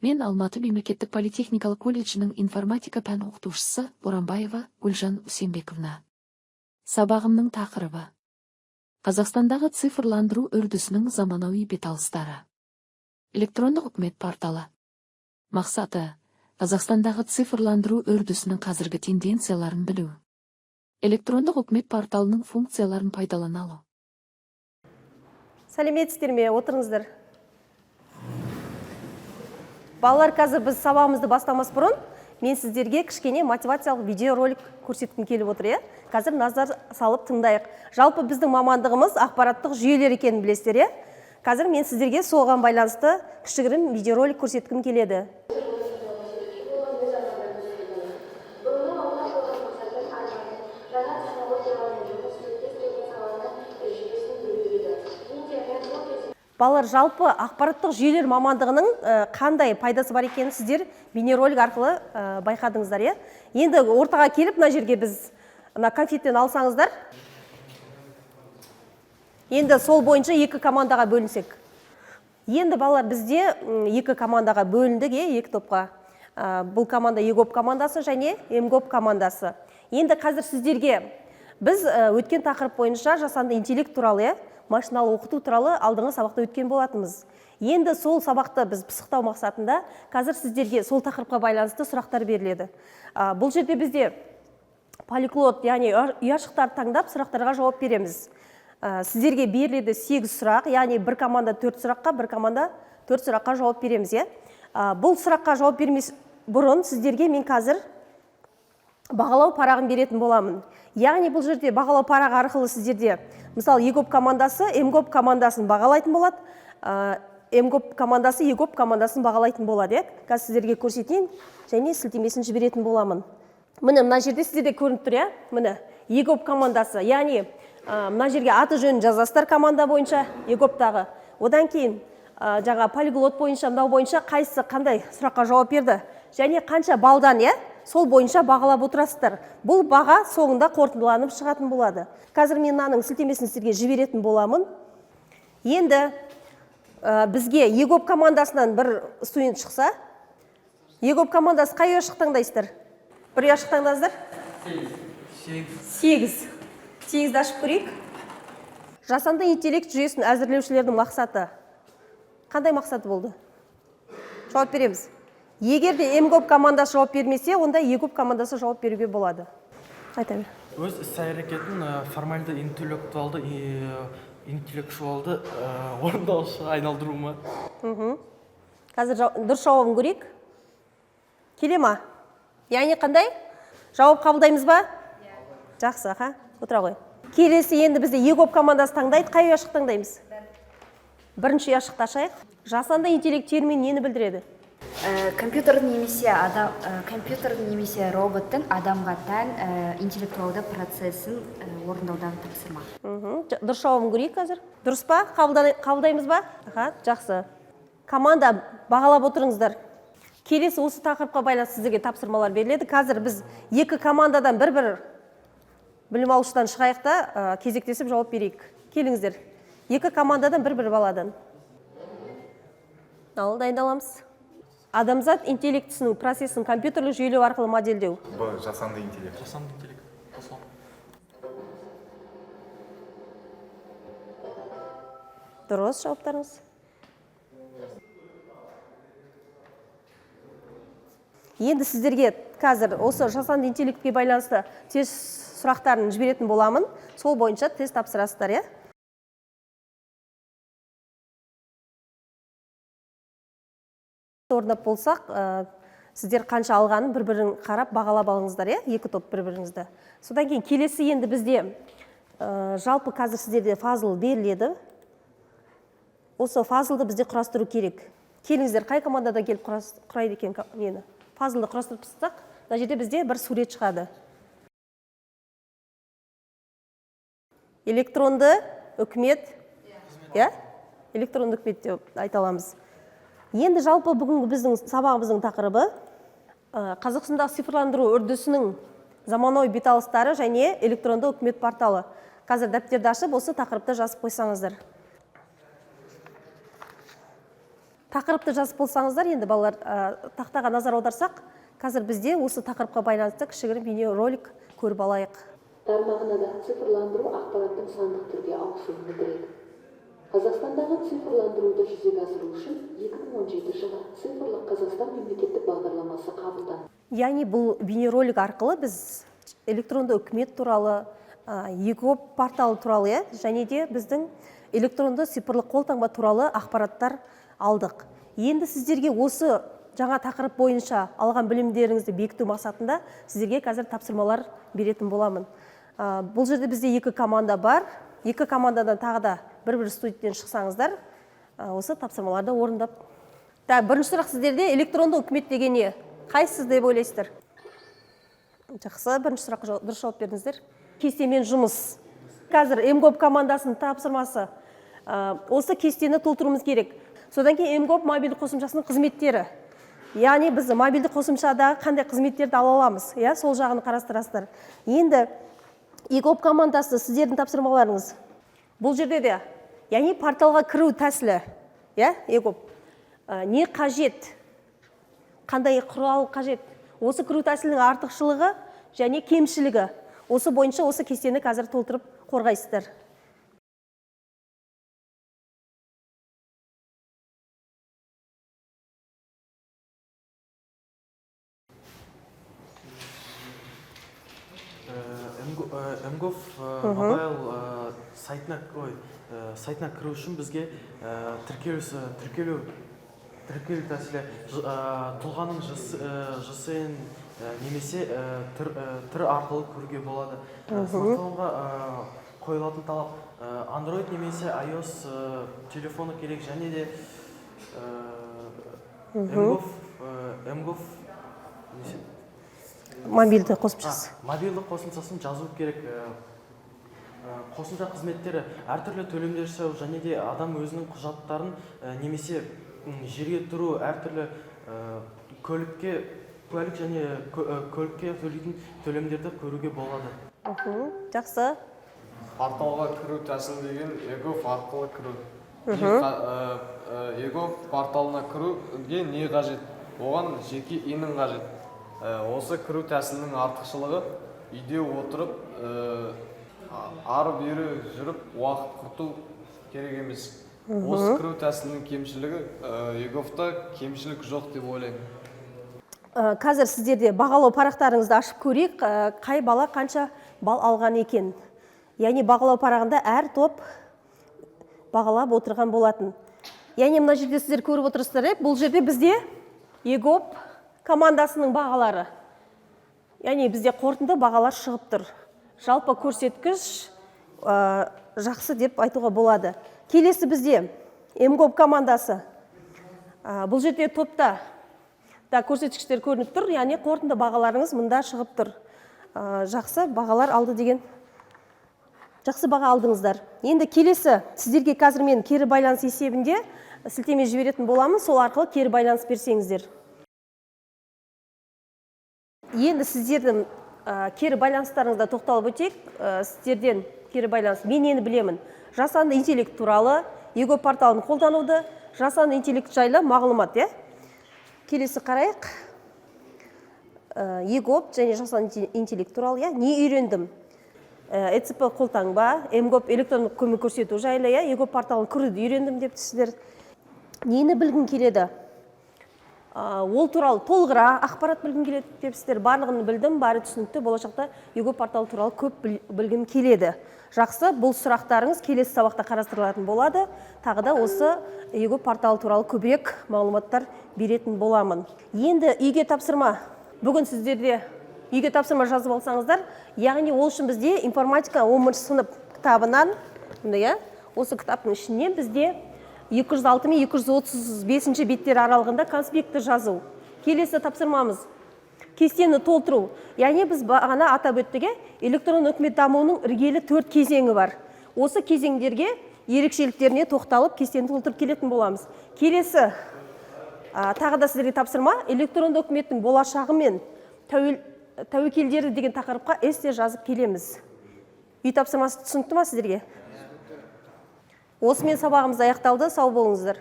Мен Алматы мемлекеттік политехникалық колледжінің информатика пән оқытушысы Боранбаева Гүлжан Усенбековна. Сабағымның тақырыбы: Қазақстандағы цифрландыру үрдісінің заманауи беталыстары. Электрондық үкімет порталы. Мақсаты: Қазақстандағы цифрландыру үрдісінің қазіргі тенденцияларын білу. Электрондық үкімет порталының функцияларын пайдалана алу. Сәлеметсіздер ме? Отырыңыздар. Балалар, қазір біз сабағымызды бастамас бұрын, мен сіздерге кішкене мотивациялық видеоролик көрсеткім келіп отыр. Қазір назар салып тыңдайық. Жалпы біздің мамандығымыз ақпараттық жүйелер екенін білесіздер. Қазір мен сіздерге соған байланысты кішігірім видеоролик көрсеткім келеді. Балалар, жалпы ақпараттық жүйелер мамандығының қандай пайдасы бар екенін сіздер бейнеролик арқылы байқадыңыздар. Енді ортаға келіп, мына жерге біз конфеттен алсаңыздар. Енді сол бойынша екі командаға бөлінсек. Енді балалар, бізде екі командаға бөліндік, екі топқа. Бұл команда ЕГОП командасы және МГОП командасы. Енді қазір сіздерге біз өткен тақырып бойынша жасанды интеллект туралы, машиналы оқыту туралы алдыңғы сабақта өткен болатынбыз. Енді сол сабақты біз пысықтау мақсатында қазір сіздерге сол тақырыпқа байланысты сұрақтар беріледі. Бұл жерде бізде полиглот, яғни ұяшықтарды таңдап сұрақтарға жауап береміз. Сіздерге беріледі 8 сұрақ, яғни бір команда 4 сұраққа, бір команда 4 сұраққа жауап береміз. Бұл сұраққа жауап бермес бұрын сіздерге мен қазір бағалау парағын беретін боламын. Яғни бұл жерде бағалау парағы арқылы сіздерде, мысалы, ЕГОП командасы МГОП командасын бағалайтын болады, МГОП командасы ЕГОП командасын бағалайтын болады. Қазір сіздерге көрсетейін және сілтемесін жіберетін боламын. Міне, мына жерде сіздерде көрініп тұр, міне, ЕГОП командасы, яғни мына жерге аты жөнін жазасыздар команда бойынша ЕГОПтағы. Одан кейін жаңа полиглот бойынша, мынау бойынша қайсысы қандай сұраққа жауап берді және қанша балдан, сол бойынша бағалап отырасыздар. Бұл баға соңында қорытындыланып шығатын болады. Қазір мен мынаның сілтемесін сіздерге жіберетін боламын. Енді бізге ЕГОП командасынан бір студент шықса, ЕГОП командасы қай ұяшық таңдайсыздар? Бір ұяшық таңдаңыздар? 8. 8-ді ашып көрейік. Жасанды интеллект жүйесін әзірлеушілердің мақсаты қандай мақсаты болды? Жауап береміз. Егер де МГОП командасы жауап бермесе, онда ЕГОП командасы жауап беруге болады. Айта бер. Өз іс-әрекетін формальды интеллектуалды орындаушы айналдыру ма? Қазір дұрыс жауабын көрейік. Келе ма? Яғни қандай? Жауап қабылдаймыз ба? Жақсы, отыра ғой. Келесі енді бізде ЕГОП командасы таңдайды. Қай ұяшық таңдаймыз? Бірінші ұяшықты ашайық. Жасанды интеллект термині нені білдіреді? Компьютердің немесе роботтың адамға тән интеллектуалды процесін орындаудағы тапсырма. Дұрыс жауабын көрейік қазір. Дұрыс па? Қабылдаймыз ба? Жақсы. Команда бағалап отырыңыздар. Келесі осы тақырыпқа байланысты сіздерге тапсырмалар беріледі. Қазір біз екі командадан бір-бір білім алушыдан шығайық та кезектесіп жауап берейік. Келіңіздер. Екі командадан бір-бір баладан. Ал дайындаламыз. Адамзат интеллектісінің процесін компьютерлік жүйелеу арқылы модельдеу. Бұл жасанды интеллект. Жасанды интеллект. Дұрыс жауаптарыңыз. Енді сіздерге қазір осы жасанды интеллектке байланысты тест сұрақтарын жіберетін боламын. Сол бойынша тест тапсырасыздар. Орындап болсақ, сіздер қанша алғанын бір-бірін қарап бағалап алыңыздар, екі топ бір-біріңізді. Содан кейін келесі енді бізде жалпы қазір сіздерде фазыл беріледі. Осы фазылды бізде құрастыру керек. Келіңіздер, қай командада келіп құрайды екен нені? Фазылды құрастырып пыстық, мына жерде бізде бір сурет шығады. Электронды үкімет, электронды үкімет деп айта аламыз. Енді жалпы бүгінгі біздің сабағымыздың тақырыбы Қазақстандағы цифрландыру үрдісінің заманауи беталыстары және электронды үкімет порталы. Қазір дәптерді ашып, осы тақырыпты жазып қойсаңыздар. Тақырыпты жазып болсаңыздар, енді балалар тақтаға назар аударсақ, қазір бізде осы тақырыпқа байланысты кішігірім бейнеролик көріп алайық. Тармағына цифрландыру ақпараттың сандық түрге ауысуын білдіреді. Қазақстандағы цифрландыруды жүзеге асыру үшін 2017 жылы цифрлық Қазақстан мемлекеттік бағдарламасы қабылданды. Яғни бұл бейнеролик арқылы біз электронды үкімет туралы, егоп порталы туралы, және де біздің электронды цифрлық қолтаңба туралы ақпараттар алдық. Енді сіздерге осы жаңа тақырып бойынша алған білімдеріңізді бекіту мақсатында сіздерге қазір тапсырмалар беретін боламын. Бұл жерде бізде 2 команда бар. 2 командадан тағы да бір студенттен шықсаңыздар, осы тапсырмаларды орындап. Бірінші сұрақ сіздерде электронды үкімет деген не? Қайсысы деп ойлайсыздар? Жақсы, бірінші сұраққа дұрыс жауап бердіңіздер. Кестемен жұмыс. Қазір МГОП командасының тапсырмасы. Осы кестені толтыруымыз керек. Содан кейін МГОП мобильді қосымшасының қызметтері. Яғни біз мобильді қосымшадағы қандай қызметтерді ала аламыз, сол жағын қарастырасыздар. Енді егоп командасы сіздердің тапсырмаларыңыз. Бұл жерде де, яғни порталға кіру тәсілі, егоп. Не қажет? Қандай құрал қажет? Осы кіру тәсілінің артықшылығы және кемшілігі. Осы бойынша осы кестені қазір толтырып қорғайсыздар. МГОФ мобайл сайтына кіру үшін бізге тіркелу тәсілі тұлғаның ЖСН немесе түрі арқылы көруге болады. Смартфонға қойылатын талап Android немесе iOS телефоны керек, және де МГОФ мобильді қосымшасы. Мобильді қосымшасын жазу керек. Қосымша қызметтері әртүрлі төлемдер жасау, және де адам өзінің құжаттарын немесе жерге тұру, әртүрлі көлік және көлікке төлейтін төлемдерді көруге болады. Жақсы. Порталға кіру тәсілі деген егоп арқылы кіру. Егоп порталына кіруге не қажет? Оған жеке иның қажет. Осы кіру тәсілінің артықшылығы үйде отырып, ары-бері жүріп, уақыт құрту керек емес. Осы кіру тәсілінің кемшілігі егофта кемшілік жоқ деп ойлаймын. Қазір сіздерде бағалау парақтарыңызды ашып көрейік, қай бала қанша бал алған екен. Яғни бағалау парағында әр топ бағалап отырған болатын. Яғни мына жерде сіздер көріп отырсыздар, бұл жерде бізде егоп командасының бағалары. Яғни бізде қорытынды бағалар шығып тұр. Жалпы көрсеткіш жақсы деп айтуға болады. Келесі бізде МГОП командасы. Бұл жерде топта көрсеткіштер көрініп тұр, яғни қорытынды бағаларыңыз мұнда шығып тұр. Жақсы бағалар алды деген, жақсы баға алдыңыздар. Енді келесі сіздерге қазір мен кері байланыс есебінде сілтеме жіберетін боламын, сол арқылы кері байланыс берсеңіздер. Енді сіздердің кері байланыстарыңызда тоқталып өтейік. Сіздерден кері байланыс, мен ені білемін. Жасанды интеллект туралы, егоп порталын қолдануды, жасанды интеллект жайлы мағлұмат. Келесі қарайық. Егоп және жасанды интеллект туралы не үйрендім? ЭЦП қолтаңба, МГОП электрондық көмек көрсету жайлы, егоп порталын кіруді үйрендім деп сіздер. Нені білгім келеді? Ол туралы толығырақ ақпарат білгім келеді деп сіздер. Барлығын білдім, бары түсінікті, болашақта егоп порталы туралы көп білгім келеді. Жақсы, бұл сұрақтарыңыз келесі сабақта қарастырылатын болады. Тағы да осы егоп порталы туралы көбірек мағлұматтар беретін боламын. Енді үйге тапсырма. Бүгін сіздерде үйге тапсырма жазып алсаңыздар, яғни ол үшін бізде информатика 10 сынып кітабынан, осы кітаптың ішінен бізде 206 мен 235 беттер аралығында конспектті жазу. Келесі тапсырмамыз кестені толтыру. Яғни біз бағана атап өттік, электронды үкімет дамуының іргелі 4 кезеңі бар. Осы кезеңдерге ерекшеліктеріне тоқталып, кестені толтырып келетін боламыз. Келесі тағы да сіздерге тапсырма электронды үкіметтің болашағы мен тәуекелдері деген тақырыпқа эссе жазып келеміз. Үй тапсырмасы түсінікті ма сіздерге? Осымен сабағымыз аяқталды. Сау болыңыздар.